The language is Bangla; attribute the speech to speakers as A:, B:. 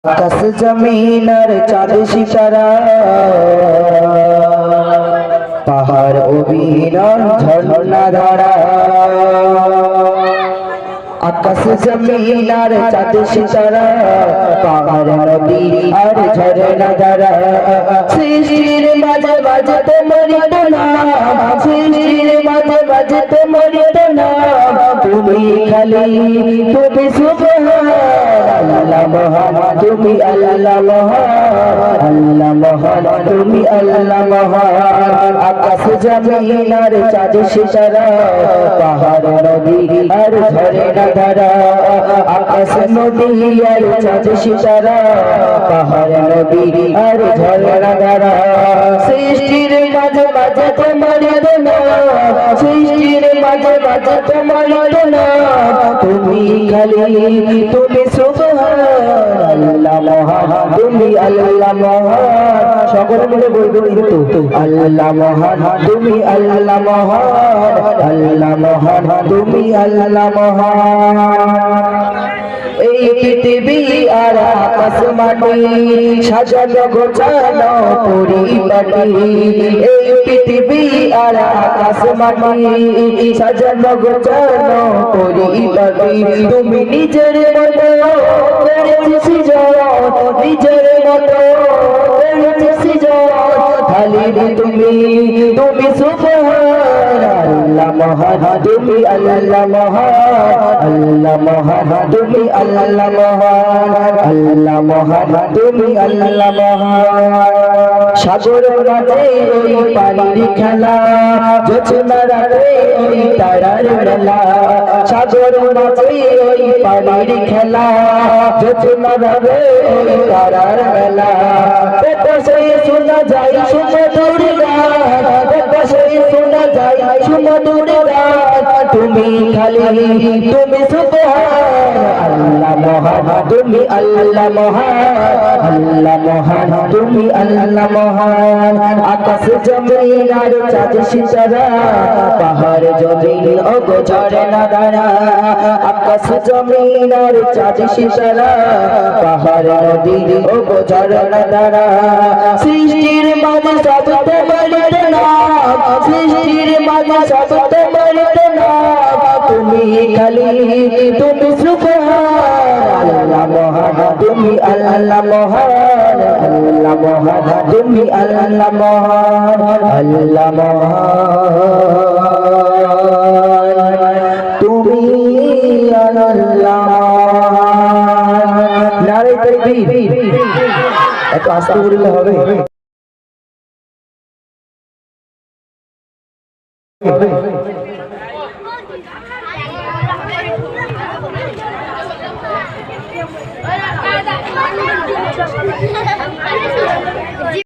A: আকাশ জমিন আর চাঁদ সিতারা পাহাড় অভিনর ঝর্ণা ধারা আকাশ জমিন আর চাঁদ সিতারা পাহাড় নদী আর ঝর্ণা ধারা সৃষ্টির মাঝে মাঝে তোমার নাম সৃষ্টির মাঝে মাঝে তোমার নাম তুমি খালি তুমি সুবহান আল্লাহ মহান তুমি আল্লাহ মহান আল্লাহ মহান তুমি আল্লাহ মহান আকাশ জমিন আর চাঁদ সিতারা পাহাড় নদী আর ঝর্ণা ধারা আকাশ নদী আর চাঁদ সিতারা পাহাড় নদী আর ঝর্ণা ধারা সৃষ্টির মাঝে মাঝে তোমার নাম সৃষ্টির মাঝে মাঝে তোমার নাম তুমি খালি তুমি সুবহান আল্লাহ মহান তুমি আল্লাহ মহান সকলে মিলে বলবো কিন্তু আল্লাহ মহান তুমি আল্লাহ মহান আল্লাহ মহান তুমি আল্লাহ মহান এই পৃথিবী আর আকাশ মাটি সাজানো গোছানো পরিপাটি এই পৃথিবী আর আকাশ মাটি সাজানো গোছানো পরিপাটি তুমি নিজের মতো করেছিস জগৎ নিজের মতো করেছিস জগৎ খালি তুমি তুমি সুবহান আল্লাহ মহান তুমি আল্লাহ মহান আল্লাহ মহান তুমি আল্লাহ মহান আল্লাহ মহান তুমি আল্লাহ মহান সাগর মাঝে ওই পানির খেলা জোছনা রাতে ওই তারার মেলা সাগর মাঝে ওই পানির খেলা জোছনা রাতে ওই তারার মেলা বেতাসে শোনা যায় সুমধুর গান বেতাসে শোনা যায় সুমধুর গান তুমি খালি তুমি সুবহান আল্লাহ মহান তুমি আল্লাহ মহান আল্লাহ মহান তুমি আল্লাহ মহান আকাশ জমিন আর চাঁদ সিতারা পাহাড় জমিন ও গো ঝর্ণা ধারা আকাশ জমিন আর চাঁদ সিতারা পাহাড় নদী ও গো ঝর্ণা ধারা সৃষ্টির মাঝে সব তোমার নাম সৃষ্টির মাঝে সব তোমার নাম তুমি খালি তুমি সুবহান আল্লাহ মহান তুমি আল্লাহ মহান আল্লাহ মহান তুমি আল্লাহ মহান আল্লাহ মহান তুমি আল্লাহ মহান নারে তাকবীর এত আস্তে বললে হবে